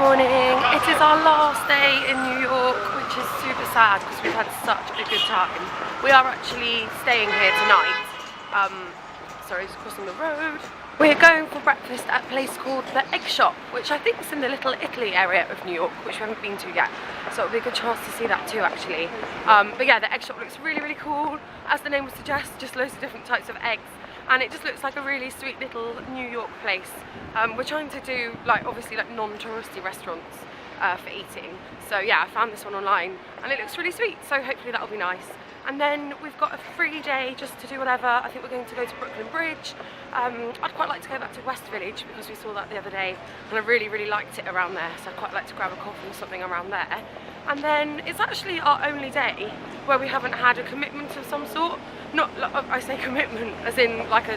morning. It is our last day in New York, which is super sad because we've had such a good time. We are actually staying here tonight. Sorry, just crossing the road. We're going for breakfast at a place called the Egg Shop, which I think is in the Little Italy area of New York, which we haven't been to yet. So it'll be a good chance to see that too, actually. But yeah, the Egg Shop looks really, really cool. As the name would suggest, just loads of different types of eggs. And it just looks like a really sweet little New York place. We're trying to do obviously non-touristy restaurants for eating. So yeah, I found this one online and it looks really sweet, so hopefully that'll be nice. And then we've got a free day just to do whatever. I think we're going to go to Brooklyn Bridge. I'd quite like to go back to West Village because we saw that the other day and I really, really liked it around there. So I'd quite like to grab a coffee or something around there. And then it's actually our only day where we haven't had a commitment of some sort. Not, I say commitment, as in like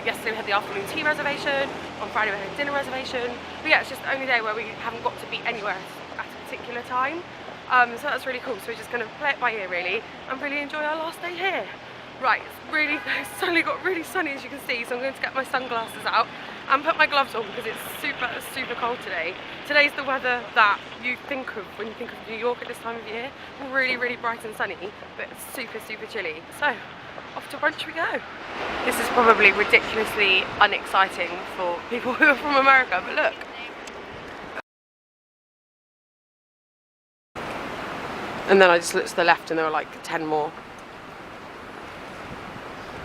yesterday we had the afternoon tea reservation, on Friday we had a dinner reservation. But yeah, it's just the only day where we haven't got to be anywhere at a particular time. So that's really cool. So we're just going to play it by ear really and really enjoy our last day here. Right, it's suddenly got really sunny as you can see, so I'm going to get my sunglasses out and put my gloves on because it's super cold today. Today's the weather that you think of when you think of New York at this time of year. Really, really bright and sunny, but super chilly. So off to brunch we go. This is probably ridiculously unexciting for people who are from America, but look. And then I just looked to the left and there were like 10 more.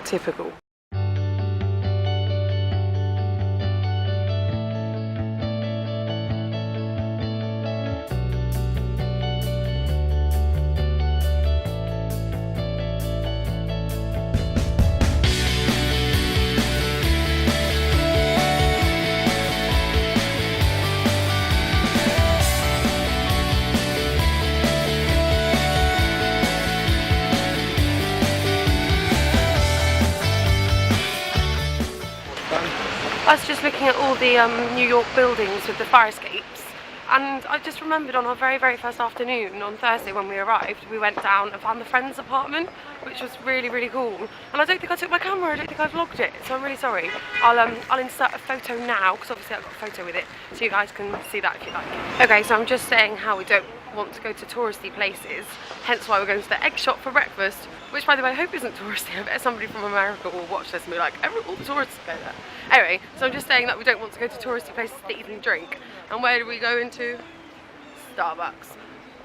Typical. I was just looking at all the New York buildings with the fire escapes, and I just remembered on our very first afternoon on Thursday when we arrived, we went down and found the friend's apartment, which was really cool. And I don't think I took my camera, I don't think I vlogged it, so I'm really sorry. I'll insert a photo now, because obviously I've got a photo with it, so you guys can see that if you like. Okay, so I'm just saying how we don't want to go to touristy places, hence why we're going to the Egg Shop for breakfast, which by the way I hope isn't touristy. I bet somebody from America will watch this and be like, all the tourists go there. Anyway, so I'm just saying that we don't want to go to touristy places to eat and drink. And where do we go into? Starbucks.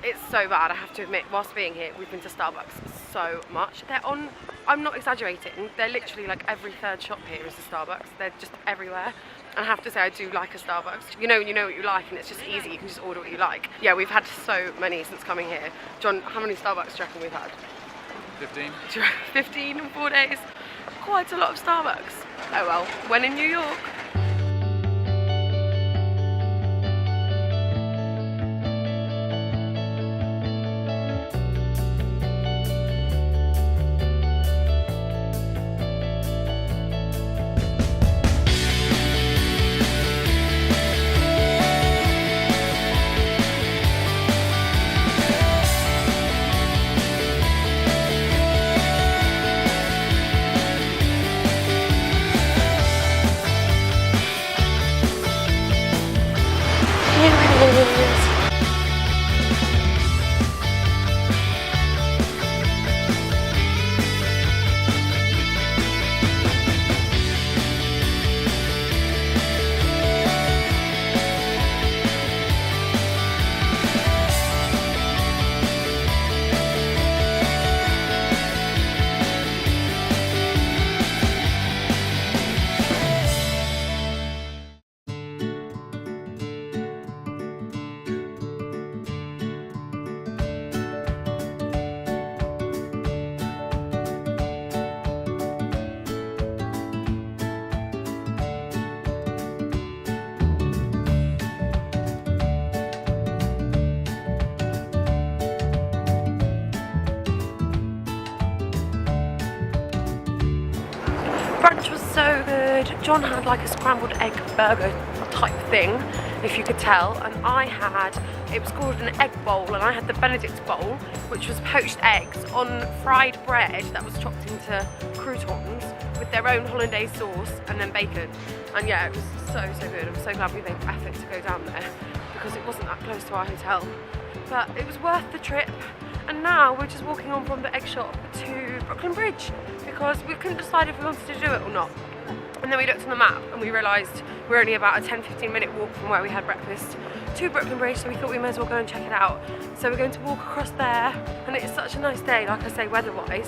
It's so bad, I have to admit, whilst being here, we've been to Starbucks so much. They're on, I'm not exaggerating, they're literally like every third shop here is a Starbucks. They're just everywhere. And I have to say I do like a Starbucks. You know what you like and it's just easy, you can just order what you like. Yeah, we've had so many since coming here. John, how many Starbucks do you reckon we've had? 15. 15 in 4 days. Quite a lot of Starbucks. Oh well, when in New York. Brunch was so good. John had like a scrambled egg burger type thing, if you could tell, and I had, it was called an egg bowl, and I had the Benedict bowl, which was poached eggs on fried bread that was chopped into croutons with their own hollandaise sauce and then bacon. And yeah, it was so good. I'm so glad we made the effort to go down there because it wasn't that close to our hotel. But it was worth the trip. And now we're just walking on from the egg shop to Brooklyn Bridge because we couldn't decide if we wanted to do it or not. And then we looked on the map and we realised we're only about a 10-15 minute walk from where we had breakfast to Brooklyn Bridge, so we thought we may as well go and check it out. So we're going to walk across there, and it's such a nice day, like I say, weather-wise.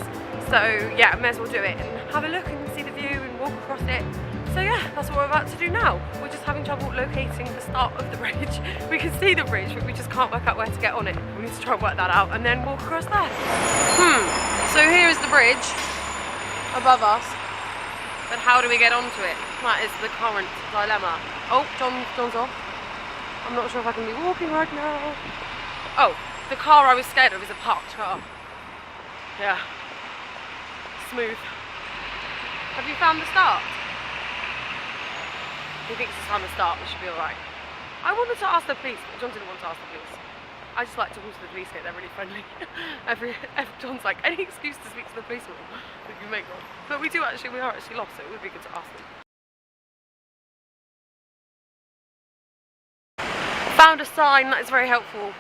So yeah, may as well do it and have a look and see the view and walk across it. So yeah, that's what we're about to do now. We're just having trouble locating the start of the bridge. We can see the bridge, but we just can't work out where to get on it. We need to try and work that out and then walk across there. So here is the bridge above us. But how do we get onto it? That is the current dilemma. Oh, John's off. I'm not sure if I can be walking right now. Oh, the car I was scared of is a parked car. Yeah. Smooth. Have you found the start? He thinks it's time to start, we should be alright. I wanted to ask the police, but John didn't want to ask the police. I just like talking to the police here, they're really friendly. John's like, any excuse to speak to the policeman, we can make one. But we are actually lost, so it would be good to ask them. Found a sign that is very helpful.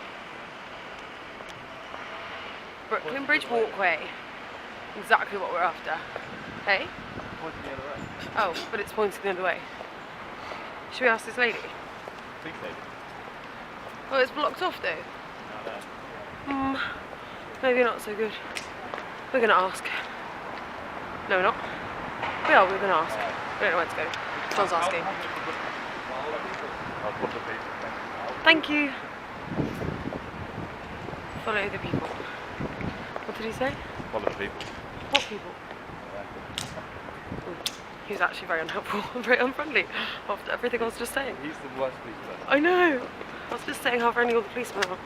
Brooklyn Bridge Walkway. Exactly what we're after. Hey? Pointing the other way. Oh, but it's pointing the other way. Should we ask this lady? I think so. Well, it's blocked off though. Maybe not so good. We're gonna ask. No, we're not. We're gonna ask. We don't know where to go. John's asking. Thank you. Follow the people. What did he say? Follow the people. What people? He was actually very unhelpful and very unfriendly after everything I was just saying. He's the worst policeman. I know. I was just saying how friendly all the policemen are.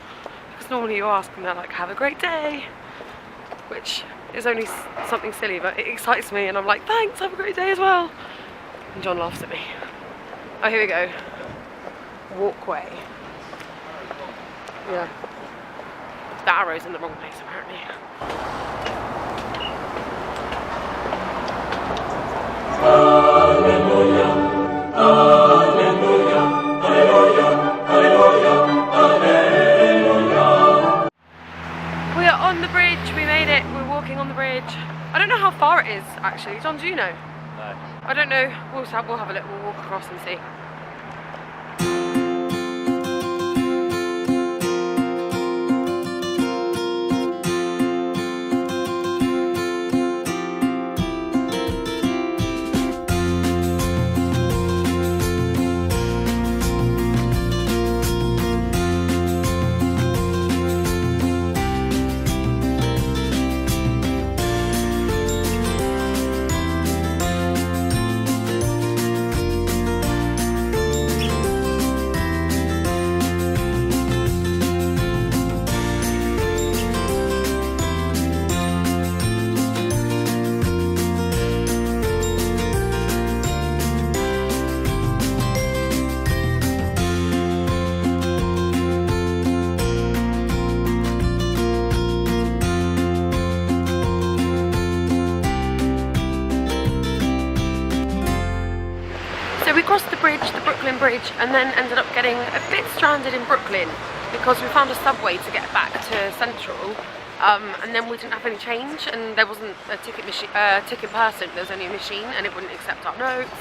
Because normally you ask and they're like, have a great day. Which is only something silly, but it excites me and I'm like, thanks, have a great day as well. And John laughs at me. Oh, here we go. Walkway. Yeah. The arrow's in the wrong place apparently. Alleluia, Alleluia, Alleluia, Alleluia, Alleluia. We are on the bridge, we made it, we're walking on the bridge. I don't know how far it is actually. John, do you know? No. I don't know, we'll have a look, we'll walk across and see. We crossed the bridge, the Brooklyn Bridge, and then ended up getting a bit stranded in Brooklyn because we found a subway to get back to Central, and then we didn't have any change, and there wasn't a ticket person. There was only a machine, and it wouldn't accept our notes.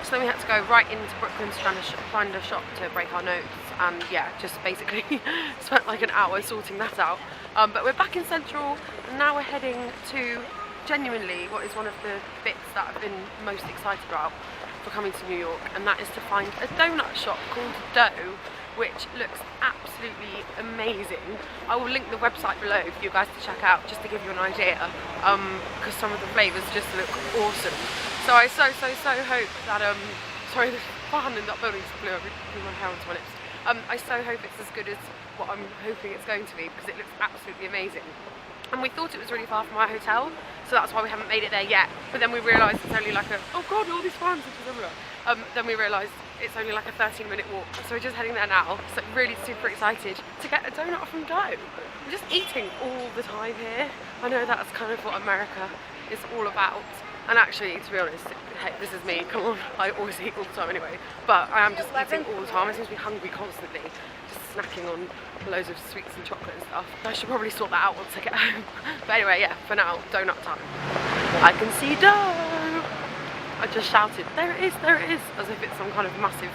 So then we had to go right into Brooklyn to try and find a shop to break our notes, and yeah, just basically spent like an hour sorting that out. But we're back in Central, and now we're heading to genuinely what is one of the bits that I've been most excited about for coming to New York, and that is to find a donut shop called Dough, which looks absolutely amazing. I will link the website below for you guys to check out, just to give you an idea, because some of the flavours just look awesome. So I so hope that, sorry, the fan in that building just blew my hair onto my lips. I so hope it's as good as what I'm hoping it's going to be, because it looks absolutely amazing. And we thought it was really far from our hotel, so that's why we haven't made it there yet. But then we realised it's only like oh god, all these fans are just everywhere. Then we realised it's only like a 13-minute walk. So we're just heading there now. So really super excited to get a donut from Dough. We're just eating all the time here. I know that's kind of what America it's all about. And actually, to be honest, hey, this is me, come on, I always eat all the time anyway, but I am just eating all the time. I seem to be hungry constantly, just snacking on loads of sweets and chocolate and stuff. I should probably sort that out once I get home. But anyway, yeah, for now, donut time. I can see dough! I just shouted, there it is, as if it's some kind of massive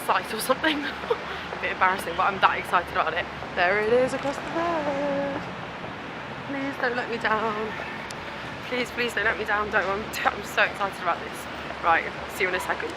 site or something. A bit embarrassing, but I'm that excited about it. There it is across the road. Please don't let me down. Please, please don't let me down. I'm so excited about this. Right, see you in a second.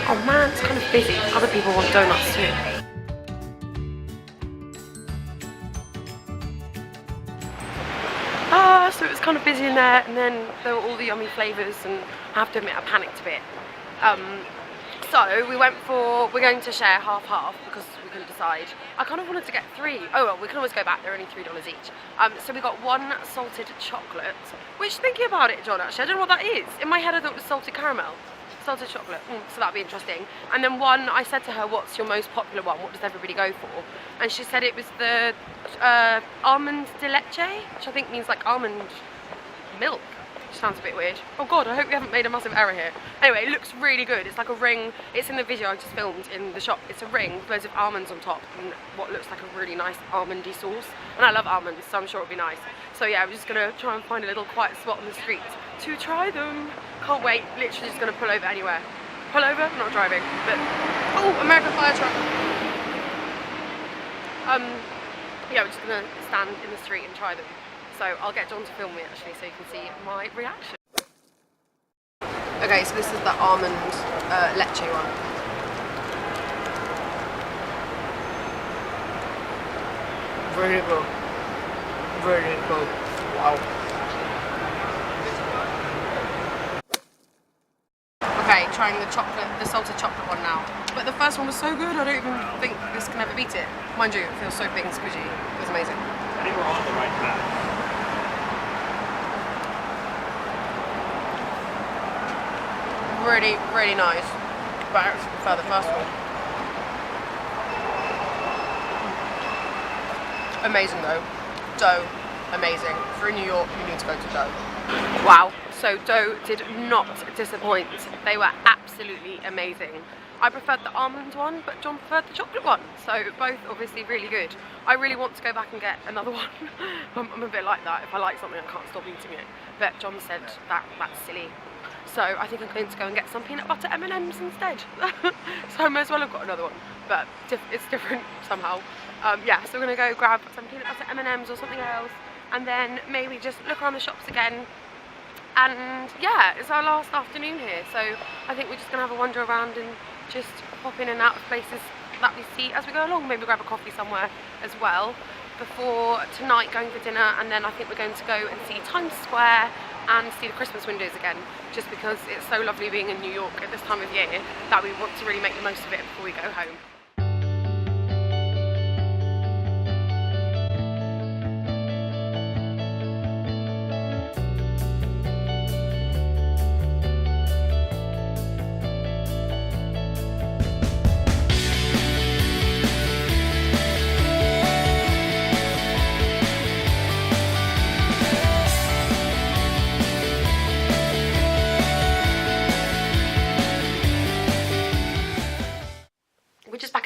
Oh man, it's kind of busy. Other people want donuts too. So it was kind of busy in there, and then there were all the yummy flavours, and I have to admit I panicked a bit. So we're going to share half-half because we couldn't decide. I kind of wanted to get 3. Oh well, we can always go back, they're only $3 each. So we got 1 salted chocolate, which, thinking about it, John, actually, I don't know what that is. In my head I thought it was salted caramel. Salted chocolate, so that'd be interesting. And then 1, I said to her, what's your most popular one? What does everybody go for? And she said it was the almond de leche, which I think means like almond milk. Which sounds a bit weird. Oh god, I hope we haven't made a massive error here. Anyway, it looks really good. It's like a ring. It's in the video I just filmed in the shop. It's a ring with loads of almonds on top and what looks like a really nice almondy sauce. And I love almonds, so I'm sure it'll be nice. So yeah, I'm just gonna try and find a little quiet spot on the street to try them. Can't wait. Literally just gonna pull over anywhere. Pull over? I'm not driving, but oh, American fire truck. Yeah, we're just gonna stand in the street and try them. So I'll get John to film me actually, so you can see my reaction. Okay, so this is the almond leche one. Really good. Really good. Wow. Okay, trying the salted chocolate one now. But the first one was so good, I don't even think this can ever beat it. Mind you, it feels so big and squishy. It was amazing. I think we're on the right path. Really, really nice. But I actually prefer the first one. Amazing though. Dough, amazing. If you're in New York, you need to go to Dough. Wow. So Dough did not disappoint. They were absolutely amazing. I preferred the almond one, but John preferred the chocolate one. So both obviously really good. I really want to go back and get another one. I'm a bit like that. If I like something, I can't stop eating it. But John said that's silly. So I think I'm going to go and get some peanut butter M&Ms instead. So I may as well have got another one, but it's different somehow. Yeah, so we're going to go grab some peanut butter M&Ms or something else, and then maybe just look around the shops again. And yeah, it's our last afternoon here, so I think we're just going to have a wander around and just pop in and out of places that we see as we go along. Maybe grab a coffee somewhere as well before tonight going for dinner, and then I think we're going to go and see Times Square and see the Christmas windows again, just because it's so lovely being in New York at this time of year that we want to really make the most of it before we go home.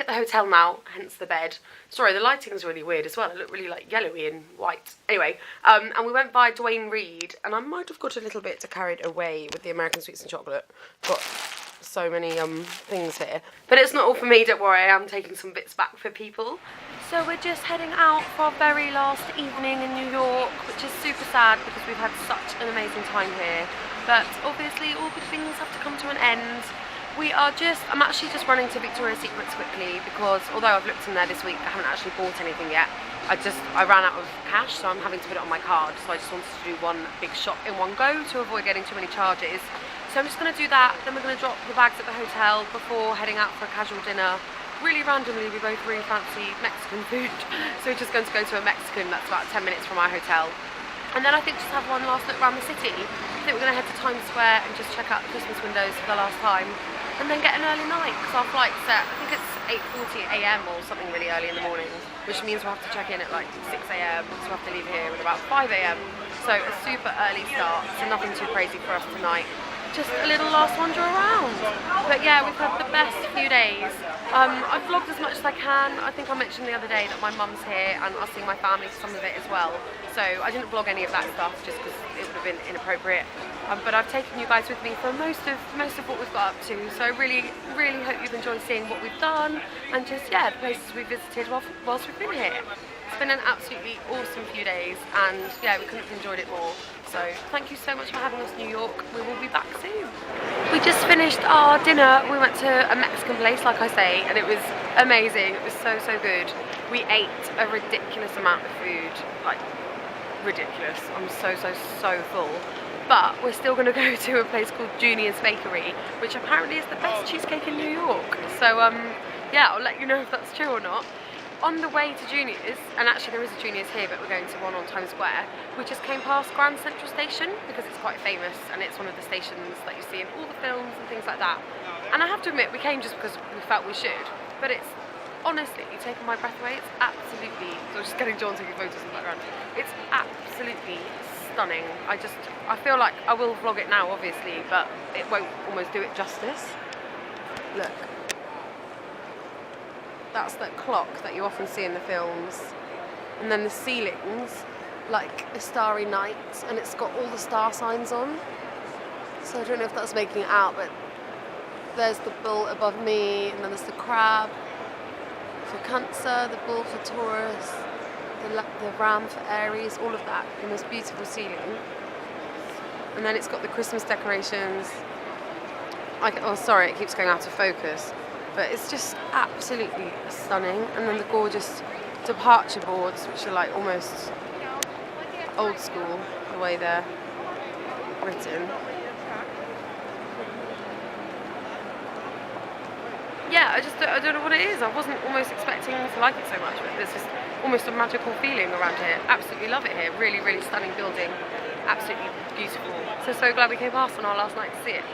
Hotel now, hence the bed. Sorry, the lighting's really weird as well. It looked really like yellowy and white. Anyway, and we went by Dwayne Reed, and I might have got a little bit carried away with the American sweets and chocolate. Got so many things here, but it's not all for me. Don't worry, I am taking some bits back for people. So we're just heading out for our very last evening in New York, which is super sad because we've had such an amazing time here. But obviously, all good things have to come to an end. I'm actually just running to Victoria's Secrets quickly because although I've looked in there this week, I haven't actually bought anything yet. I ran out of cash, so I'm having to put it on my card. So I just wanted to do one big shop in one go to avoid getting too many charges. So I'm just going to do that. Then we're going to drop the bags at the hotel before heading out for a casual dinner really randomly, we both really fancy Mexican food, so we're just going to go to a Mexican that's about 10 minutes from our hotel. And then I think just have one last look around the city. I think we're going to head to Times Square and just check out the Christmas windows for the last time. And then get an early night, because our flight's at, I think it's 8:40 AM or something really early in the morning, which means we'll have to check in at like 6 AM, so we'll have to leave here at about 5 AM. So a super early start, so nothing too crazy for us tonight. Just a little last wander around. But yeah, we've had the best few days. I've vlogged as much as I can. I think I mentioned the other day that my mum's here and I'll see my family for some of it as well. So I didn't vlog any of that stuff just because it would have been inappropriate. But I've taken you guys with me for most of what we've got up to. So I really hope you've enjoyed seeing what we've done and just, yeah, the places we've visited whilst we've been here. It's been an absolutely awesome few days and yeah, we couldn't have enjoyed it more. So thank you so much for having us, New York. We will be back soon. We just finished our dinner. We went to a Mexican place, like I say, and it was amazing. It was so good. We ate a ridiculous amount of food, like ridiculous. I'm so full. But we're still going to go to a place called Junior's Bakery, which apparently is the best cheesecake in New York. So yeah, I'll let you know if that's true or not. On the way to Junior's, and actually there is a Junior's here, but we're going to one on Times Square, we just came past Grand Central Station because it's quite famous and it's one of the stations that you see in all the films and things like that. And I have to admit, we came just because we felt we should, but it's honestly taken my breath away. It's absolutely, so I'm just getting John taking photos in the background. It's absolutely stunning. I feel like I will vlog it now, obviously, but it won't almost do it justice. Look. That's that clock that you often see in the films. And then the ceilings, like a starry night, and it's got all the star signs on. So I don't know if that's making it out, but there's the bull above me, and then there's the crab for Cancer, the bull for Taurus, the ram for Aries, all of that in this beautiful ceiling. And then it's got the Christmas decorations. Oh, sorry, it keeps going out of focus. But it's just absolutely stunning. And then the gorgeous departure boards, which are like almost old school, the way they're written. Yeah, I don't know what it is. I wasn't almost expecting to like it so much, but there's just almost a magical feeling around here. Absolutely love it here. Really stunning building. Absolutely beautiful. So glad we came past on our last night to see it.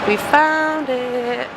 We found it!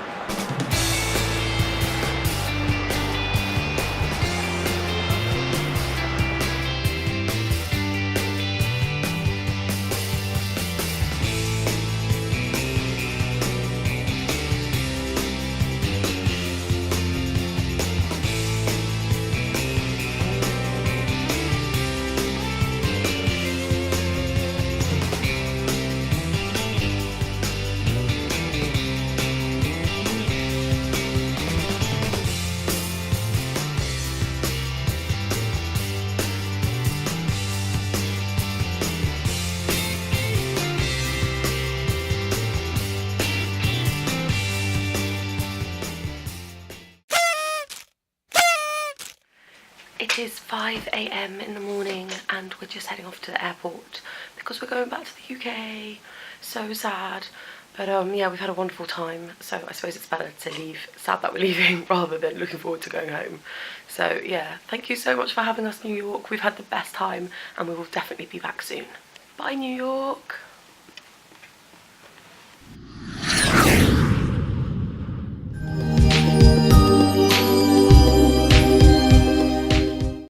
It is 5 AM in the morning and we're just heading off to the airport because we're going back to the UK. So sad, But yeah, we've had a wonderful time, so I suppose it's better to leave sad that we're leaving rather than looking forward to going home. So yeah, thank you so much for having us, New York. We've had the best time and we will definitely be back soon. Bye, New York.